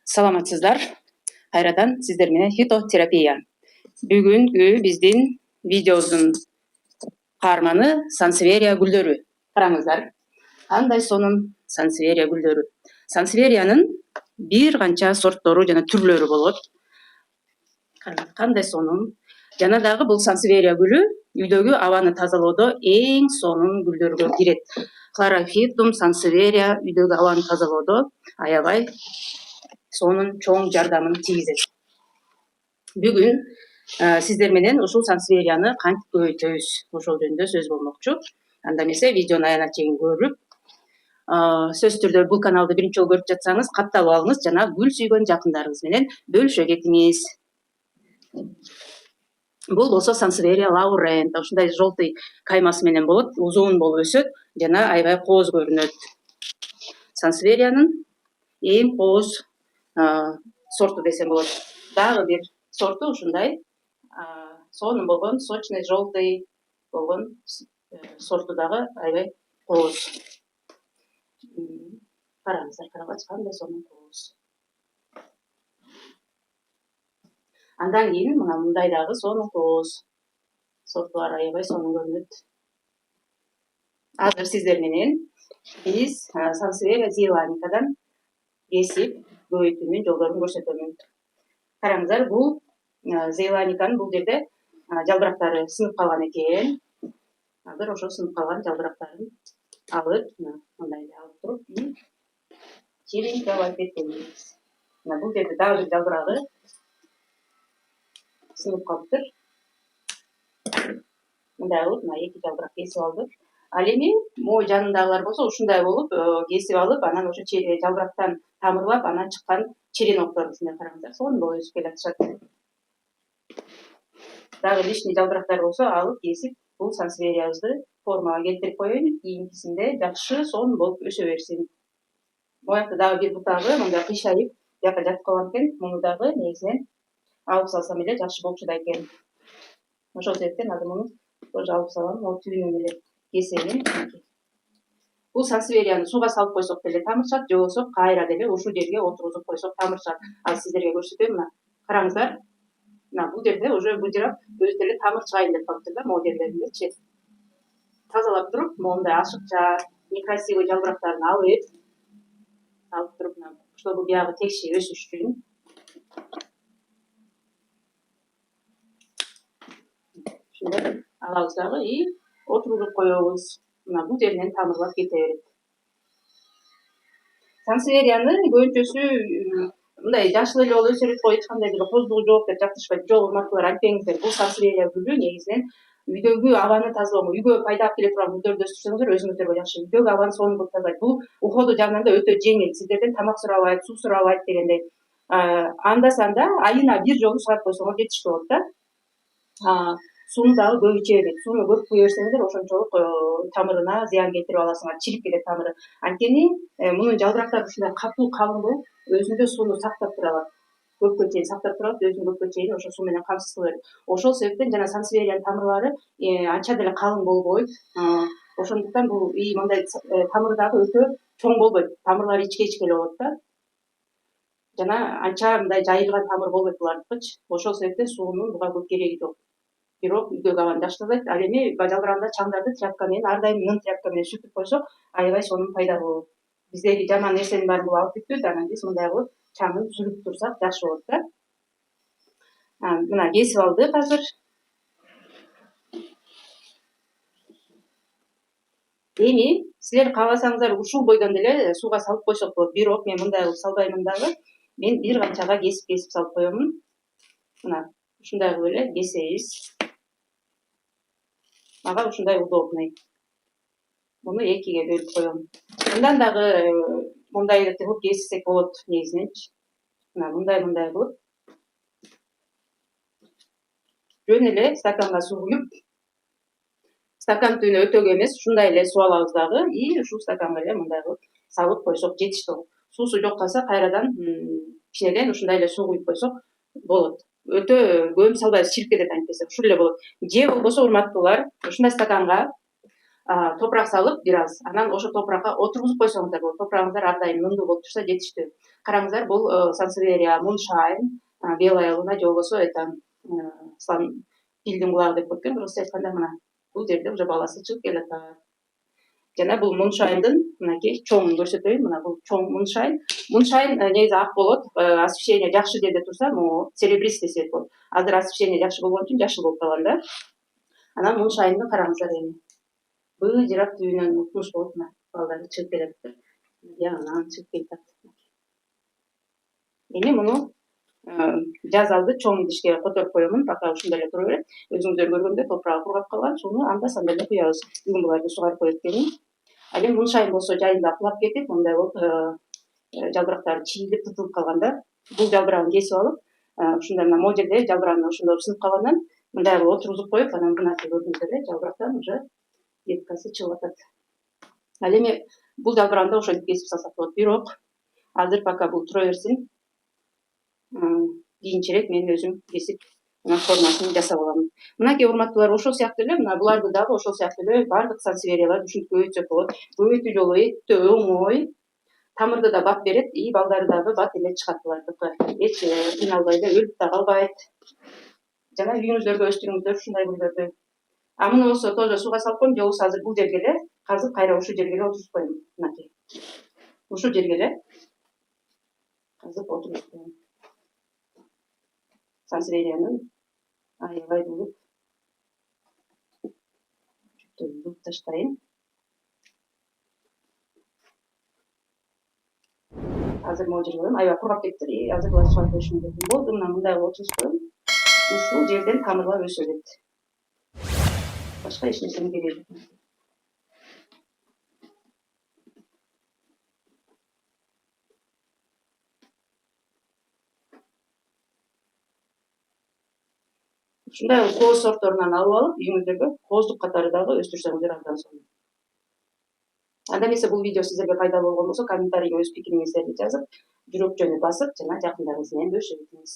Саламатсыздар. Кайрадан сиздер менен фитотерапия. Бүгүнкү биздин видеобуздун каарманы сансеверия гүлдөрү. Караңыздар. Кандай сонун сансеверия гүлдөрү. Сансевериянын бир канча сорттору жана түрлөрү болот. Кандай сонун. Жана дагы бул сансеверия гүлү үйдөгү абаны тазалоодо эң сонун гүлдөргө кирет. Хлорофитум сансеверия үйдөгү абаны тазалоодо аябай сонун чоң жардамын тийгизет. Бүгүн сиздер менен ушул сансеверияны кантип көбөйтөбүз ошол жөнүндө сөз болмокчу. Анда эмесе видеону аянат чейин көрүп, сөзсүз түрдө бул каналды биринчи жолу көрүп жатсаңыз катталып алыңыз жана гүл сүйгөн жакындарыңыз менен бөлүшө кетиңиз. Бул болсо сансеверия лаурента, ушундай желтый каймасы менен болот, узун болуп өсөт жана аябай кооз көрүнөт. Сансевериянын эң кооз сорту десем болот. Дагы бир сорту ушундай сонун болгон, сочный желтый болгон сорту дагы аябай кооз. Караңыздар, карабачы кандай сонун кооз. Андан кийин мына мындай дагы сонун кооз сортулар аябай сонун көрүнөт. Азыр сиздер менен биз сансеверия зейланикадан кесип көбөйтүүнүн жолдорун көрсөтөмүн. Караңыздар, бул зейланиканын бул жерде жалбырактары сынып калган экен. Азыр ошол сынып калган жалбырактарын алып, мындай алып туруп, чиринтип алып кеткенбиз. Мына бул жерде дагы бир жалбырагы сынып калыптыр. Мындай кылып, мына эки жалбырак кесип алдык. Ал эми могу жанындагылар болсо ушундай болуп кесип алып, анан ошо жалбырактан тамырлап, анан чыккан череноктор ушундай караңыздар, сонун болуп өсүп келатышат. Дагы лишний жалбырактар болсо алып кесип, бул сансевериябызды формага келтирип коеюн, кийинкисинде жакшы сонун болуп өсө берсин. Моякта дагы бир бутагы мындай кыйшайып жакка жатып калган экен. Муну дагы негизинен алып салсам эле жакшы болчу да экен. Ошол себептен азыр муну тоже алып салам, могу түбүнөн эле кесейин. Бул сансеверияны сууга салып койсок деле тамырчат, же болбосо кайра деле ушул жерге отургузуп койсок тамырчат. Азыр сиздерге көрсөтөм, мына караңыздар. Мына бул жерде уже быжырап өзү деле тамыр чыгайын деп калыптыр да, могу жерлериндечи. Тазалап туруп, моундай ашыкча, некрасивый жалбырактарын алып туруп, чтобы биягы текши өсүш үчүн. Ушундай алабыз дагы и отургузуп коебуз. Мына бул жеринен тамырлап кете берет. Сансевериянын көбүнчөсү мындай жашыл эле болуп өсө берет го, эч кандай бир коздугу жок деп жактырышпайт. Жок, урматтуулар, антпеңиздер. Бул сансеверия гүлү негизинен үйдөгү абаны тазалоого, үйгө пайда алып келе турган гүлдөрдү өстүрсөңүздөр өзүңүзгө жакшы. Үйдөгү абаны сонун кылып тазалайт. Бул уходу жагынан да өтө жеңил. Сиздерден тамак сурабайт, суу сурабайт дегендей. Анда санда айына бир жолу суугап койсоңор жетиштүү болот да. Сууну дагы көп иче бербейт. Сууну көп куя берсеңиздер, ошончолук тамырына зыян кетирип аласыңар, чирип кетет тамыры. Анткени мунун жалбырактары ушундай катуу, калың болуп, өзүндө сууну сактап тура алат. Көпкө чейин сактап тура алат, өзүн көпкө чейин ошо суу менен камсыз кыла берет. Ошол себептен жана сансевериянын тамырлары анча деле калың болбойт. Ошондуктан бул мындай тамыры дагы өтө чоң болбойт. Тамырлары ичке эле болот да. Жана анча мындай жайылган тамыр болбойт булардыкычы. Ошол себептен суунун буга көп кереги жок. Бирок үйдөгү абаны жакшы тазалайт. Ал эми жалбырагында чаңдарды тряпка менен, ар дайым нын тряпка менен сүртүп койсок, аябай сонун пайда болот. Биздеги жаман нерсенин баарын бул алып бүтүп, анан биз мындай кылып чаңын сүрүп турсак жакшы болот да. Мына кесип алдык азыр. Эми силер кааласаңыздар ушул бойдон деле сууга салып койсок болот. Бирок мен мындай кылып салбаймын дагы. Мен бир канчага кесип салып коемун. Мына ушундай кылып эле кесебиз. Мага ушундай удобный. Муну экиге бөлүп коем. Мындан дагы мындай кылып кессек болот негизиненчи. Мына мындай кылып жөн эле стаканга суу куюп, стакан түбүнө өтөгө эмес, ушундай эле суу алабыз дагы и ушул стаканга эле мындай кылып салып койсок жетиштүү. Суусу жок калса кайрадан кичинеден ушундай эле суу куюп койсок болот. Өтө көп салбайбыз, чирип кетет антпесе, ушул эле болот. Же болбосо урматтуулар, ушундай стаканга топурак салып бир аз, анан ошол топуракка отургузуп койсоңуздар болот. Топурагыңыздар ар дайым нымдуу болуп турса жетиштүү. Караңыздар, бул сансеверия муншайн, белая луна же болбосо это пилдин кулагы деп коет экен орусча айтканда. Мына бул жерде уже баласы чыгып келатат. Жана бул муншайндын мынакей чоңун көрсөтөйүн. Мына бул чоң муншайн. Муншайн негизи ак болот. Освещение жакшы жерде турса, могу серебристый цвет болот. Азыр освещение жакшы болгон үчүн жашыл болуп калган да. Анан муншайнды караңыздар эми. Быжырак түбүнөн укмуш болуп, мына балдары чыгып келатат. Ягынан чыгып келатат. Эми муну жаз алды чоң идишке которуп коемун, пока ушундай эле тура берет. Өзүңүздөр көргөндөй топурагы кургап калган, суну анда санда эле куябыз. Бүгүн буларды сугарып коет экенмин. Ал эми муншайн болсо жайында кулап кетип, мындай болуп жалбырактары чийилип тытылып калганда, бул жалбырагын кесип алып, ушундай мына могу жерде жалбырагын ошондой сынып калгандан мындай кылып отургузуп коюп, анан бул нерсе көрдүңүздөр эле, жалбырактан уже деткасы чыгып атат. Ал эми бул жалбырагын да ошентип кесип салсак болот. Бирок азыр пока бул тура берсин. Кийинчерээк мен өзүм кесип, анан формасын жасап алам. Мынакей урматтуулар, ошол сыяктуу эле мына буларды дагы ошол сыяктуу эле бардык сансеверияларды ушинтип өйтсөк болот. Өйтүү жолу өтө оңой. Тамырды да бат берет, и балдары дагы бат эле чыгат булардыкы. Эч кыйналбай эле өлүп да калбайт. Жана үйүңүздөргө өстүрүңүздөр ушундай гүлдөрдү. Муну болсо тоже сууга салып коем, же болбосо азыр бул жерге эле казып кайра ушул жерге эле отургузуп коем. Мынакей. Ушул жерге эле казып отургузуп коем. Сансевериянын аябай булуп бүт таштайын. Азыр могу жерге коем, аябай кургап кетти, и азыр буларды сугарып коюшум керек. Болду, мына мындай кылып отургузуп коем. Ушул жерден тамырлар өсө берет. Башка эч нерсенин кереги жок. Ушундай кооз сортторунан алып алып, үйүңүздөргө кооздук катары дагы өстүрсөңүздөр абдан сонун. Анда эмесе бул видео сиздерге пайдалуу болгон болсо, комментарийге өз пикириңиздерди жазып, жүрөк жөнү басып, жана жакындарыңыз менен бөлүшө кетиңиз.